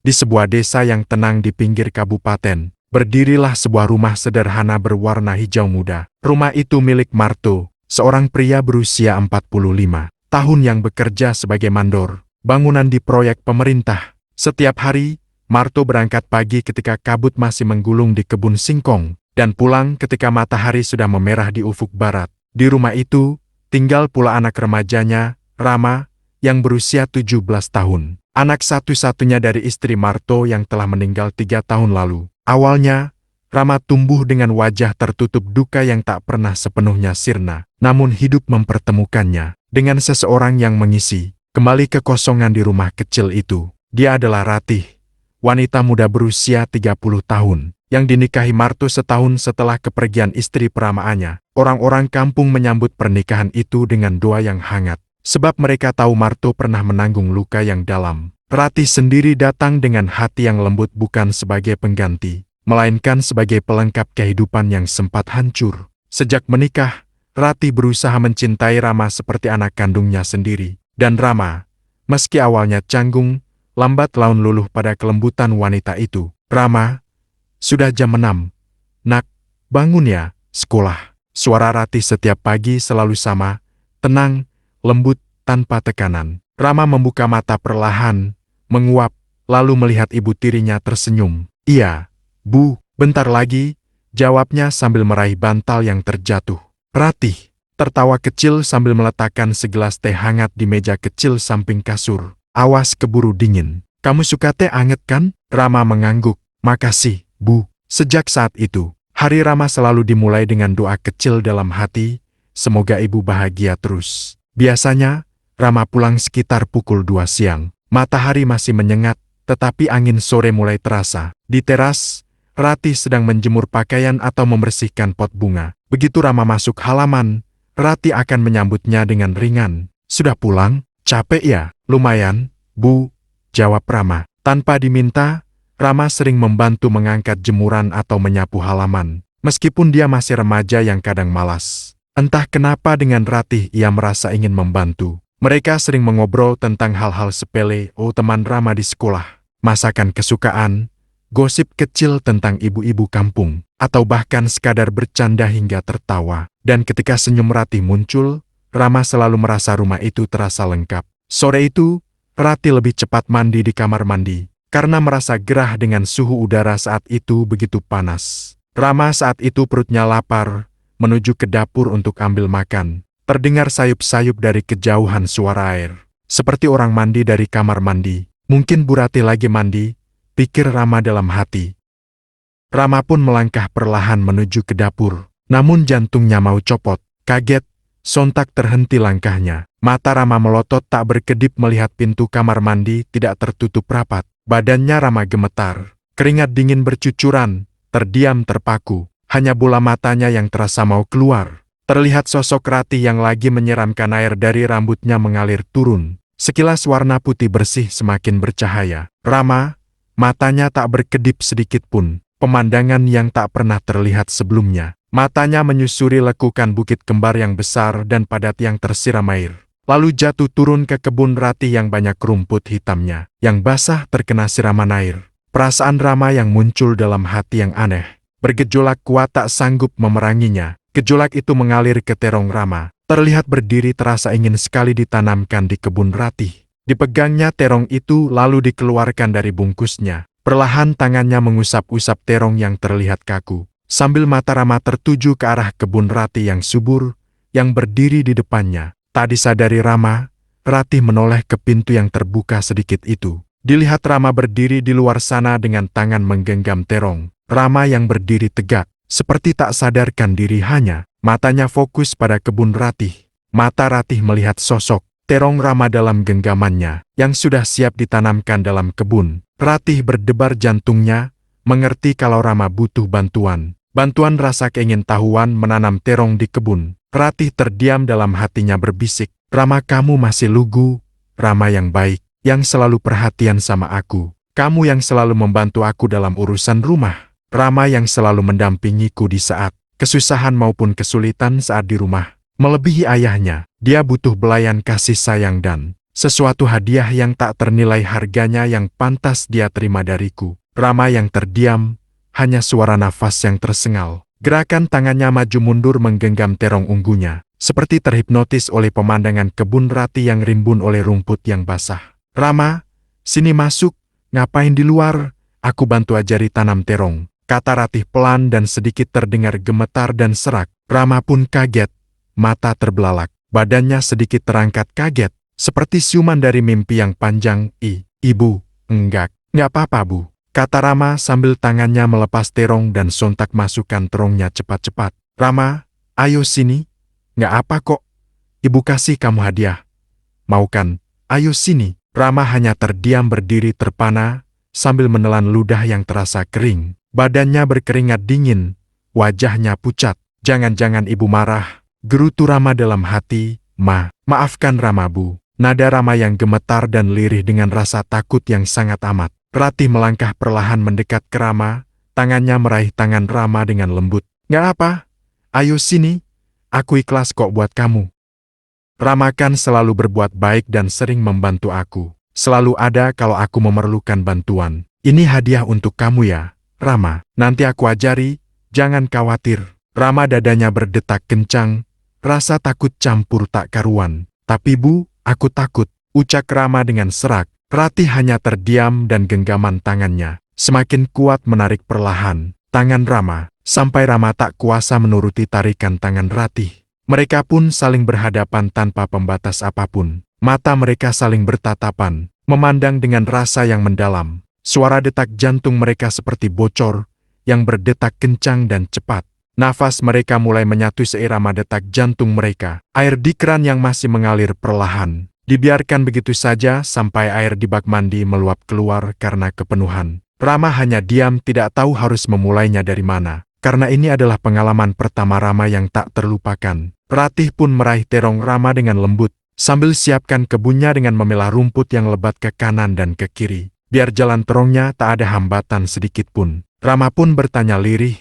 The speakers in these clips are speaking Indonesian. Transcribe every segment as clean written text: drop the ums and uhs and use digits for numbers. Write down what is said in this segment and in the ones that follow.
Di sebuah desa yang tenang di pinggir kabupaten, berdirilah sebuah rumah sederhana berwarna hijau muda. Rumah itu milik Marto, seorang pria berusia 45 tahun yang bekerja sebagai mandor bangunan di proyek pemerintah. Setiap hari, Marto berangkat pagi ketika kabut masih menggulung di kebun singkong, dan pulang ketika matahari sudah memerah di ufuk barat. Di rumah itu, tinggal pula anak remajanya, Rama, yang berusia 17 tahun. Anak satu-satunya dari istri Marto yang telah meninggal 3 tahun lalu. Awalnya, Rama tumbuh dengan wajah tertutup duka yang tak pernah sepenuhnya sirna. Namun hidup mempertemukannya dengan seseorang yang mengisi kembali kekosongan di rumah kecil itu. Dia adalah Ratih, wanita muda berusia 30 tahun, yang dinikahi Marto setahun setelah kepergian istri peramaannya. Orang-orang kampung menyambut pernikahan itu dengan doa yang hangat, sebab mereka tahu Marto pernah menanggung luka yang dalam. Ratih sendiri datang dengan hati yang lembut bukan sebagai pengganti, melainkan sebagai pelengkap kehidupan yang sempat hancur. Sejak menikah, Ratih berusaha mencintai Rama seperti anak kandungnya sendiri. Dan Rama, meski awalnya canggung, lambat laun luluh pada kelembutan wanita itu. Rama, sudah jam 6. Nak, bangun ya, sekolah. Suara Ratih setiap pagi selalu sama, tenang, lembut, tanpa tekanan. Rama membuka mata perlahan, menguap, lalu melihat ibu tirinya tersenyum. Iya, Bu, bentar lagi, jawabnya sambil meraih bantal yang terjatuh. Ratih tertawa kecil sambil meletakkan segelas teh hangat di meja kecil samping kasur. Awas keburu dingin. Kamu suka teh anget kan? Rama mengangguk. Makasih, Bu. Sejak saat itu, hari Rama selalu dimulai dengan doa kecil dalam hati, semoga ibu bahagia terus. Biasanya, Rama pulang sekitar pukul 2 siang. Matahari masih menyengat, tetapi angin sore mulai terasa. Di teras, Ratih sedang menjemur pakaian atau membersihkan pot bunga. Begitu Rama masuk halaman, Ratih akan menyambutnya dengan ringan. Sudah pulang? Capek ya? Lumayan, Bu, jawab Rama. Tanpa diminta, Rama sering membantu mengangkat jemuran atau menyapu halaman. Meskipun dia masih remaja yang kadang malas. Entah kenapa dengan Ratih ia merasa ingin membantu. Mereka sering mengobrol tentang hal-hal sepele, teman Rama di sekolah, masakan kesukaan, gosip kecil tentang ibu-ibu kampung, atau bahkan sekadar bercanda hingga tertawa. Dan ketika senyum Ratih muncul, Rama selalu merasa rumah itu terasa lengkap. Sore itu, Ratih lebih cepat mandi di kamar mandi, karena merasa gerah dengan suhu udara saat itu begitu panas. Rama saat itu perutnya lapar, menuju ke dapur untuk ambil makan. Terdengar sayup-sayup dari kejauhan suara air. Seperti orang mandi dari kamar mandi. Mungkin Bu Ratih lagi mandi, pikir Rama dalam hati. Rama pun melangkah perlahan menuju ke dapur. Namun jantungnya mau copot. Kaget, sontak terhenti langkahnya. Mata Rama melotot tak berkedip melihat pintu kamar mandi tidak tertutup rapat. Badannya Rama gemetar. Keringat dingin bercucuran, terdiam terpaku. Hanya bola matanya yang terasa mau keluar. Terlihat sosok Ratih yang lagi menyiramkan air dari rambutnya mengalir turun. Sekilas warna putih bersih semakin bercahaya. Rama, matanya tak berkedip sedikit pun. Pemandangan yang tak pernah terlihat sebelumnya. Matanya menyusuri lekukan bukit kembar yang besar dan padat yang tersiram air. Lalu jatuh turun ke kebun Ratih yang banyak rumput hitamnya, yang basah terkena siraman air. Perasaan Rama yang muncul dalam hati yang aneh. Bergejolak kuat tak sanggup memeranginya. Gejolak itu mengalir ke terong Rama. Terlihat berdiri terasa ingin sekali ditanamkan di kebun Ratih. Dipegangnya terong itu lalu dikeluarkan dari bungkusnya. Perlahan tangannya mengusap-usap terong yang terlihat kaku. Sambil mata Rama tertuju ke arah kebun Ratih yang subur, yang berdiri di depannya. Tak disadari Rama, Ratih menoleh ke pintu yang terbuka sedikit itu. Dilihat Rama berdiri di luar sana dengan tangan menggenggam terong. Rama yang berdiri tegak, seperti tak sadarkan diri hanya. Matanya fokus pada kebun Ratih. Mata Ratih melihat sosok terong Rama dalam genggamannya, yang sudah siap ditanamkan dalam kebun. Ratih berdebar jantungnya, mengerti kalau Rama butuh bantuan. Bantuan rasa keingintahuan menanam terong di kebun. Ratih terdiam dalam hatinya berbisik, Rama kamu masih lugu, Rama yang baik, yang selalu perhatian sama aku. Kamu yang selalu membantu aku dalam urusan rumah. Rama yang selalu mendampingiku di saat kesusahan maupun kesulitan saat di rumah. Melebihi ayahnya, dia butuh belayan kasih sayang dan Sesuatu hadiah yang tak ternilai harganya yang pantas dia terima dariku. Rama yang terdiam, hanya suara nafas yang tersengal. Gerakan tangannya maju mundur menggenggam terong ungunya, seperti terhipnotis oleh pemandangan kebun rati yang rimbun oleh rumput yang basah. Rama, sini masuk, ngapain di luar? Aku bantu ajari tanam terong, kata Ratih pelan dan sedikit terdengar gemetar dan serak. Rama pun kaget, mata terbelalak, badannya sedikit terangkat kaget. Seperti siuman dari mimpi yang panjang. Ibu, enggak apa-apa bu, kata Rama sambil tangannya melepas terong dan sontak masukkan terongnya cepat-cepat. Rama, ayo sini. Nggak apa kok, ibu kasih kamu hadiah. Mau kan? Ayo sini. Rama hanya terdiam berdiri terpana, sambil menelan ludah yang terasa kering. Badannya berkeringat dingin, wajahnya pucat. Jangan-jangan ibu marah, gerutu Rama dalam hati. Maafkan Rama bu. Nada Rama yang gemetar dan lirih dengan rasa takut yang sangat amat. Ratih melangkah perlahan mendekat ke Rama, tangannya meraih tangan Rama dengan lembut. Nggak apa, ayo sini, aku ikhlas kok buat kamu. Rama kan selalu berbuat baik dan sering membantu aku. Selalu ada kalau aku memerlukan bantuan. Ini hadiah untuk kamu ya, Rama. Nanti aku ajari, jangan khawatir. Rama dadanya berdetak kencang, rasa takut campur tak karuan. Tapi bu, aku takut, ucap Rama dengan serak. Ratih hanya terdiam dan genggaman tangannya semakin kuat menarik perlahan tangan Rama, sampai Rama tak kuasa menuruti tarikan tangan Ratih. Mereka pun saling berhadapan tanpa pembatas apapun. Mata mereka saling bertatapan, memandang dengan rasa yang mendalam. Suara detak jantung mereka seperti bocor, yang berdetak kencang dan cepat. Nafas mereka mulai menyatu seirama detak jantung mereka. Air di keran yang masih mengalir perlahan dibiarkan begitu saja sampai air di bak mandi meluap keluar karena kepenuhan. Rama hanya diam, tidak tahu harus memulainya dari mana. Karena ini adalah pengalaman pertama Rama yang tak terlupakan. Ratih pun meraih terong Rama dengan lembut, sambil siapkan kebunnya dengan memilah rumput yang lebat ke kanan dan ke kiri. Biar jalan terongnya tak ada hambatan sedikit pun. Rama pun bertanya lirih,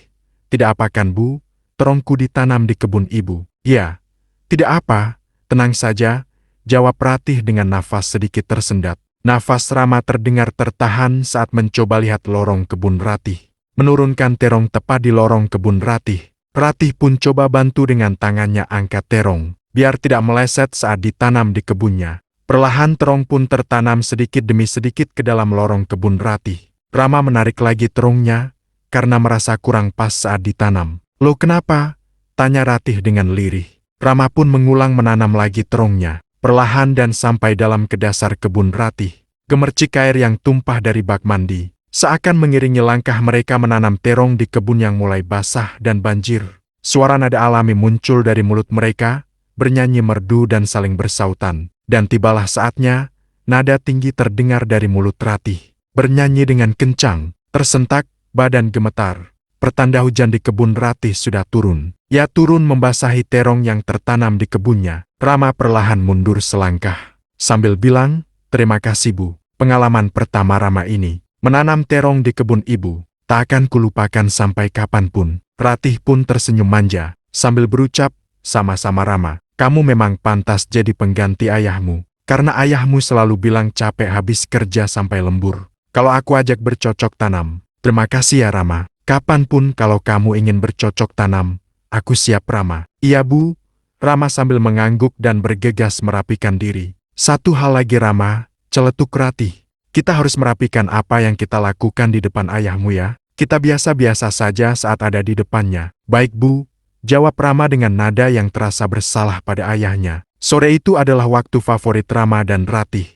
"Tidak apa kan bu, terongku ditanam di kebun ibu?" "Ya, tidak apa, tenang saja," jawab Ratih dengan nafas sedikit tersendat. Nafas Rama terdengar tertahan saat mencoba lihat lorong kebun Ratih. Menurunkan terong tepat di lorong kebun Ratih. Ratih pun coba bantu dengan tangannya angkat terong, biar tidak meleset saat ditanam di kebunnya. Perlahan terong pun tertanam sedikit demi sedikit ke dalam lorong kebun Ratih. Rama menarik lagi terongnya, karena merasa kurang pas saat ditanam. "Loh kenapa?" tanya Ratih dengan lirih. Rama pun mengulang menanam lagi terongnya, perlahan dan sampai dalam ke dasar kebun Ratih. Gemercik air yang tumpah dari bak mandi seakan mengiringi langkah mereka menanam terong di kebun yang mulai basah dan banjir. Suara nada alami muncul dari mulut mereka, bernyanyi merdu dan saling bersautan. Dan tibalah saatnya, nada tinggi terdengar dari mulut Ratih. Bernyanyi dengan kencang, tersentak, badan gemetar. Pertanda hujan di kebun Ratih sudah turun. Ia turun membasahi terong yang tertanam di kebunnya. Rama perlahan mundur selangkah, sambil bilang, "Terima kasih bu, pengalaman pertama Rama ini. Menanam terong di kebun ibu, tak akan kulupakan sampai kapanpun." Ratih pun tersenyum manja, sambil berucap, "Sama-sama Rama, kamu memang pantas jadi pengganti ayahmu. Karena ayahmu selalu bilang capek habis kerja sampai lembur. Kalau aku ajak bercocok tanam." "Terima kasih ya Rama, kapanpun kalau kamu ingin bercocok tanam, aku siap Rama." "Iya bu," Rama sambil mengangguk dan bergegas merapikan diri. "Satu hal lagi Rama," celetuk Ratih. "Kita harus merapikan apa yang kita lakukan di depan ayahmu ya. Kita biasa-biasa saja saat ada di depannya." "Baik bu," jawab Rama dengan nada yang terasa bersalah pada ayahnya. Sore itu adalah waktu favorit Rama dan Ratih.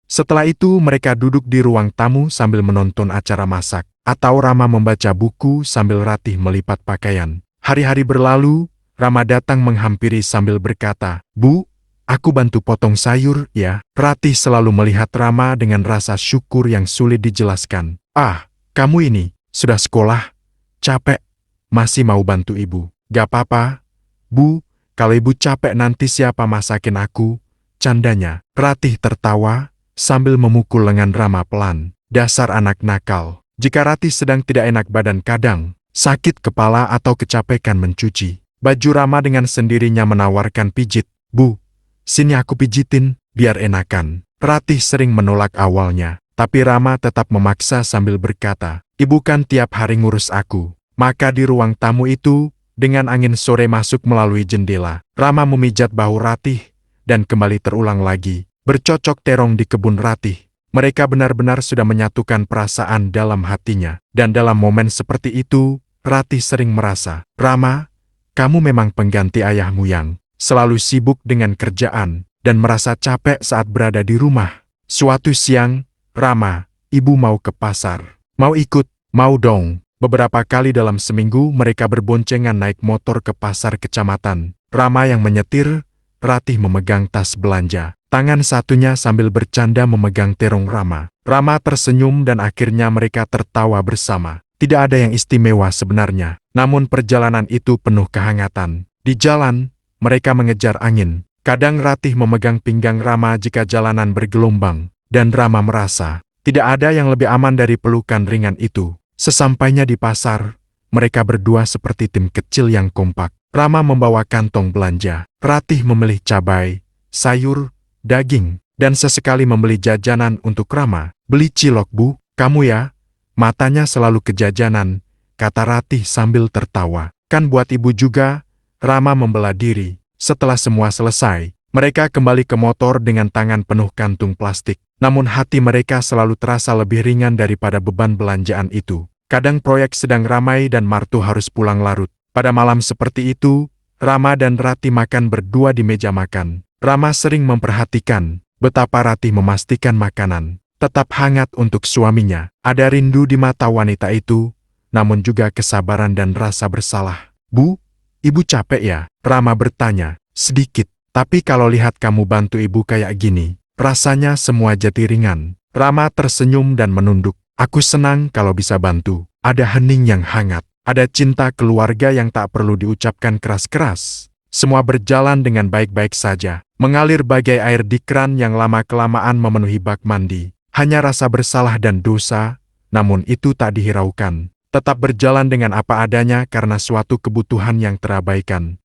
Setelah itu mereka duduk di ruang tamu sambil menonton acara masak, atau Rama membaca buku sambil Ratih melipat pakaian. Hari-hari berlalu, Rama datang menghampiri sambil berkata, "Bu, aku bantu potong sayur ya." Ratih selalu melihat Rama dengan rasa syukur yang sulit dijelaskan. "Ah, kamu ini, sudah sekolah? Capek? Masih mau bantu ibu?" "Gak apa-apa, Bu, kalau ibu capek nanti siapa masakin aku?" candanya. Ratih tertawa, sambil memukul lengan Rama pelan. "Dasar anak nakal." Jika Ratih sedang tidak enak badan kadang, sakit kepala atau kecapekan mencuci, baju Rama dengan sendirinya menawarkan pijit. "Bu, sini aku pijitin." biar enakan. Ratih sering menolak awalnya, tapi Rama tetap memaksa sambil berkata, "Ibu kan tiap hari ngurus aku." Maka di ruang tamu itu, dengan angin sore masuk melalui jendela, Rama memijat bahu Ratih, dan kembali terulang lagi, bercocok terong di kebun Ratih. Mereka benar-benar sudah menyatukan perasaan dalam hatinya, dan dalam momen seperti itu, Ratih sering merasa, "Rama, kamu memang pengganti ayahmu yang selalu sibuk dengan kerjaan, dan merasa capek saat berada di rumah." Suatu siang, "Rama, ibu mau ke pasar. Mau ikut?" "Mau dong." Beberapa kali dalam seminggu mereka berboncengan naik motor ke pasar kecamatan. Rama yang menyetir, Ratih memegang tas belanja. Tangan satunya sambil bercanda memegang terong Rama. Rama tersenyum dan akhirnya mereka tertawa bersama. Tidak ada yang istimewa sebenarnya, namun perjalanan itu penuh kehangatan. Di jalan, mereka mengejar angin. Kadang Ratih memegang pinggang Rama jika jalanan bergelombang, dan Rama merasa tidak ada yang lebih aman dari pelukan ringan itu. Sesampainya di pasar, mereka berdua seperti tim kecil yang kompak. Rama membawa kantong belanja. Ratih memilih cabai, sayur, daging, dan sesekali membeli jajanan untuk Rama. "Beli cilok, Bu, kamu ya?" Matanya selalu ke jajanan, kata Ratih sambil tertawa. "Kan buat ibu juga." Rama membela diri. Setelah semua selesai, mereka kembali ke motor dengan tangan penuh kantung plastik. Namun hati mereka selalu terasa lebih ringan daripada beban belanjaan itu. Kadang proyek sedang ramai dan Martu harus pulang larut. Pada malam seperti itu, Rama dan Ratih makan berdua di meja makan. Rama sering memperhatikan betapa Ratih memastikan makanan tetap hangat untuk suaminya. Ada rindu di mata wanita itu, namun juga kesabaran dan rasa bersalah. "Bu, ibu capek ya?" Rama bertanya. "Sedikit, tapi kalau lihat kamu bantu ibu kayak gini, rasanya semua jadi ringan." Rama tersenyum dan menunduk. "Aku senang kalau bisa bantu. Ada hening yang hangat, ada cinta keluarga yang tak perlu diucapkan keras-keras." Semua berjalan dengan baik-baik saja, mengalir bagai air di keran yang lama-kelamaan memenuhi bak mandi. Hanya rasa bersalah dan dosa, namun itu tak dihiraukan. Tetap berjalan dengan apa adanya karena suatu kebutuhan yang terabaikan.